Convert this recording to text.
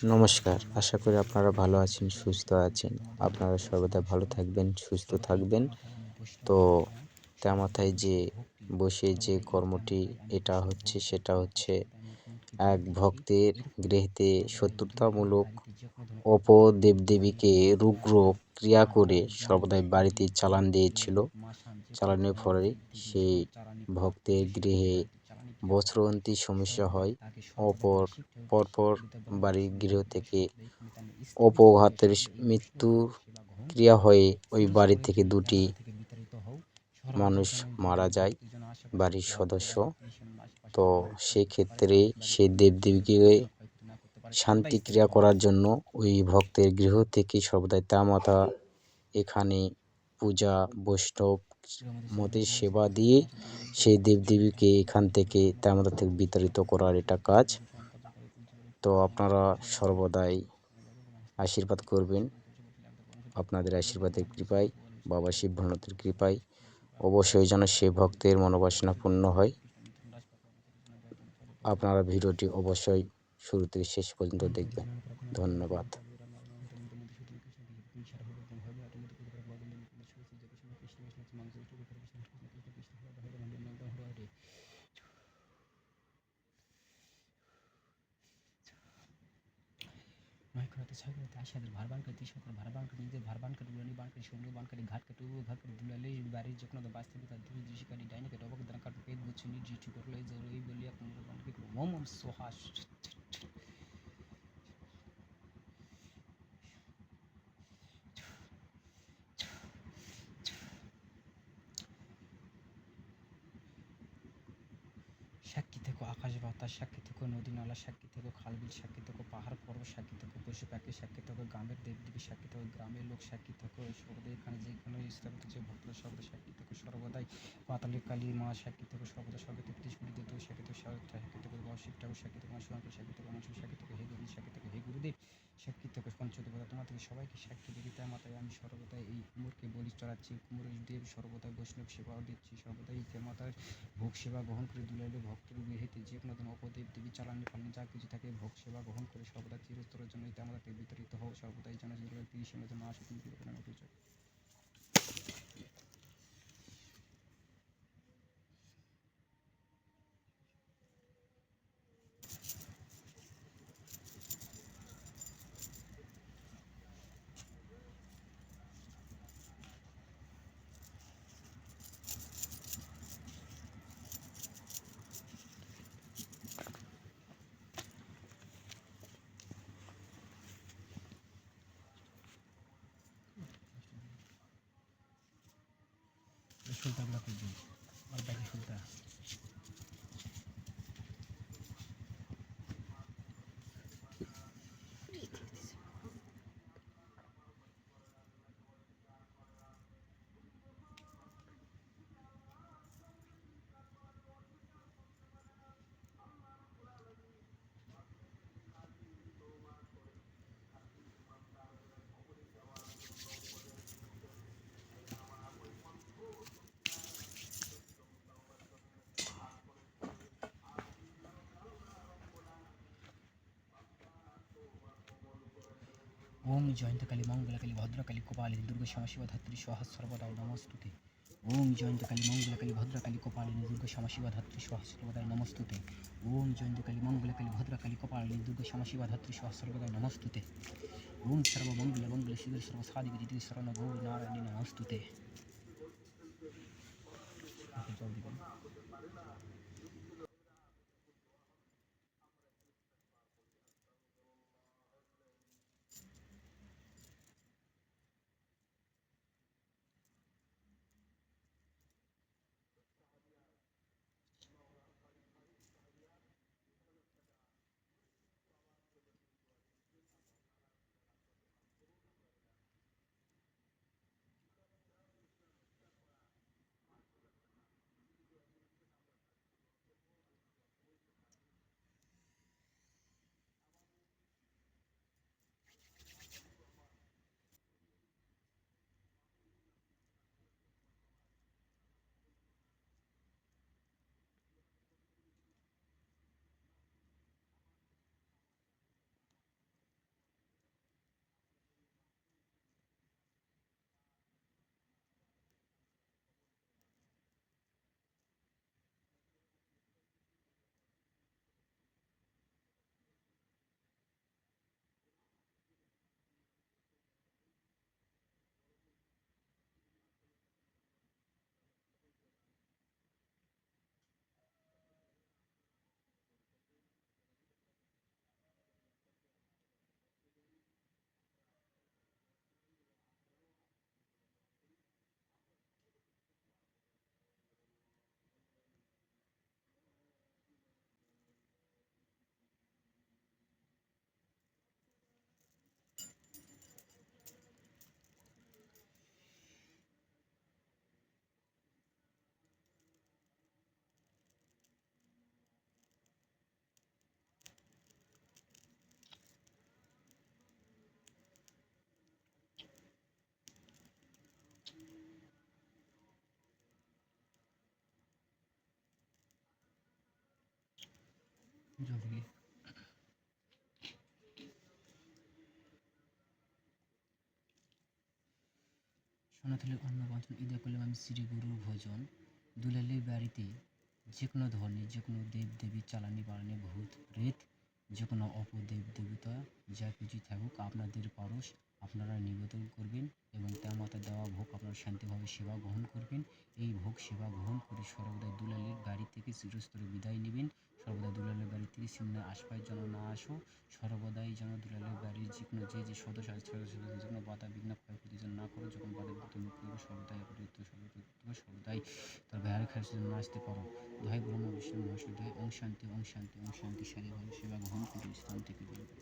নমস্কার, আশা করি আপনারা ভালো আছেন, সুস্থ আছেন। আপনারা সর্বদা ভালো থাকবেন, সুস্থ থাকবেন। তো তেমাথায় যে বসে যে কর্মটি সেটা হচ্ছে এক ভক্তের গৃহেতে শত্রুতামূলক অপর দেবদেবীকে রুগ্র ক্রিয়া করে সর্বদাই বাড়িতে চালান দিয়েছিল। চালানোর ফলে সেই ভক্তের গৃহে বস্ত্রবন্তি সমস্যা হয়। পরপর বাড়ির গৃহ থেকে অপঘাতের মৃত্যুর ক্রিয়া হয়ে ওই বাড়ি থেকে 2টি মানুষ মারা যায়, বাড়ির সদস্য। তো সেক্ষেত্রে সেই দেবদেবীকে শান্তি ক্রিয়া করার জন্য ওই ভক্তের গৃহ থেকে সর্বদাই তামাতা এখানে পূজা বৈষ্ণব মতের সেবা দিয়ে সেই দেবদেবীকে এখান থেকে তামাতা থেকে বিতাড়িত করার এটা কাজ। তো আপনারা সর্বদাই আশীর্বাদ করবেন। আপনাদের আশীর্বাদের কৃপায়, বাবা শিব ভোলেনাথের কৃপায় অবশ্যই যেন সে ভক্তের মনোবাসনা পূর্ণ হয়। আপনারা ভিডিওটি অবশ্যই শুরু থেকে শেষ পর্যন্ত দেখবেন। ধন্যবাদ। নয় করাতে ছয় করাতে আশাদের ভারবান করে তিন সরকার ভারবান করে নিজের ভারবান করে উড়ানি বান করে সৌন্য বান করে ঘাট কেটে ঘাট করে দুলালে বাড়ির যখন বাস্তবিকতা দুই দৃশ্যকারী ডাইনে কেটে অবাক দান কাটে পেট গুচ্ছ নির্জিষ্ট করলে এই বলিয়া কোনো বানকে মোম সোহাস সাক্ষী থেকো আকাশ বাতাস, সাক্ষী থেকো নদী নালা, সাক্ষী থেকো খালবিল, সাক্ষী থেকো পাহাড় পর্বত, সাক্ষী থেকো পশু পাখি, সাক্ষী থেকো গ্রামের দেবদেবী, সাক্ষী থেকো গ্রামের লোক, সাক্ষী থেকো সর্বদাই এখানে যেখানে স্থাপিত যে ভক্তরা সর্বদা সাক্ষী থেকো সর্বদাই পাতালি কালী মা, সাক্ষী থেকো সর্বদা সর্বদা ত্রিশূল দেব, সাক্ষী থেকো সাক্ষী থেকো বাবা শিব ঠাকুর, সাক্ষী থেকো সুরঙ্গ, সাক্ষী থেকো মানুষ, সাক্ষী থেকো হে গুরু, সাক্ষী থেকো হে গুরুদেব, সাক্ষী থেকো পঞ্চদেবতা তোমার থেকে সবাইকে সাক্ষী দিই তার মাথায় আমি সর্বদাই এই কুমোরকে বলি চড়াচ্ছি। কুমোর দেব সর্বদাই বৈষ্ণব সেবাও দিচ্ছি, সর্বদাই মাতার ভোগ সেবা গ্রহণ করে দুলাইলে ভক্তের গৃহেতে যে কোনো দিন অপদেব দেবী চালানি পালন যা কিছু থাকে ভোগ সেবা গ্রহণ করে সর্বদা চিরস্তরের জন্য আমাদের বিতরিত হোক, সর্বদাই যেন 30 জন্য আসে তুমি পরিচয়। সুলতাগুলো করবেন আর বাকি সুলতা ওম জয়ন্তকালী মঙ্গলকালী ভদ্রকালী কপালিনী দুর্গা শ্যামশিবা ধাত্রী সহস্র সর্বদাই নমস্তুতে। ওম জয়ন্তকালী মঙ্গলকালী ভদ্রকালী কপালিনী দুর্গা শ্যামশিবা ধাত্রী সহস্র সর্বদাই নমস্তুতে। ওম জয়ন্তকালী মঙ্গলকালী ভদ্রকালী কপালিনী দুর্গা শ্যামশিবা ধাত্রী সহস্র সর্বদাই নমস্তুতে। ওম সর্বমঙ্গল মঙ্গল শিবির সর্বসাধিক দিদি শরণ গৌরী নারায়ণী নমস্তুতে। জল দিবেন। জলদি সনাতনের অন্নপ্রাশন ঈদে করলাম আমি শ্রী গুরুর ভোজন। দুলালের বাড়িতে যে কোনো ধরনের যে কোনো দেব দেবী চালানি বাড়ানি ভূত প্রেত যে কোনো অপদেব দেবতা যা কিছু থাকুক আপনাদের পারস আপনারা নিবেদন করবেন এবং তার মাথায় দেওয়া ভোগ আপনারা শান্তিভাবে সেবা গ্রহণ করবেন। এই ভোগ সেবা গ্রহণ করে সর্বদাই দুলালের বাড়ি থেকে চিরস্তরে বিদায় নেবেন। সর্বদা দুলালের বাড়ি থেকে সিমনার আশপাশ যেন না আসো। সর্বদাই যেন দুলালের বাড়ির যে কোনো যে সদস্য আছে সদস্য যে কোনো বাধা বিঘ্ন ক্ষয়ক্ষতি যেন না করো। যখন বাধা বিঘ্ন মুক্ত করবে সর্বদাই সর্বদাই তার বাইরে খায় যেন না আসতে পারো। দোহাই ব্রহ্ম বিষ্ণু মহাশয় দোহাই ওং শান্তি ওং শান্তি ওং শান্তি শারীরভাবে সেবা গ্রহণ করে স্থান থেকে বেরোবে।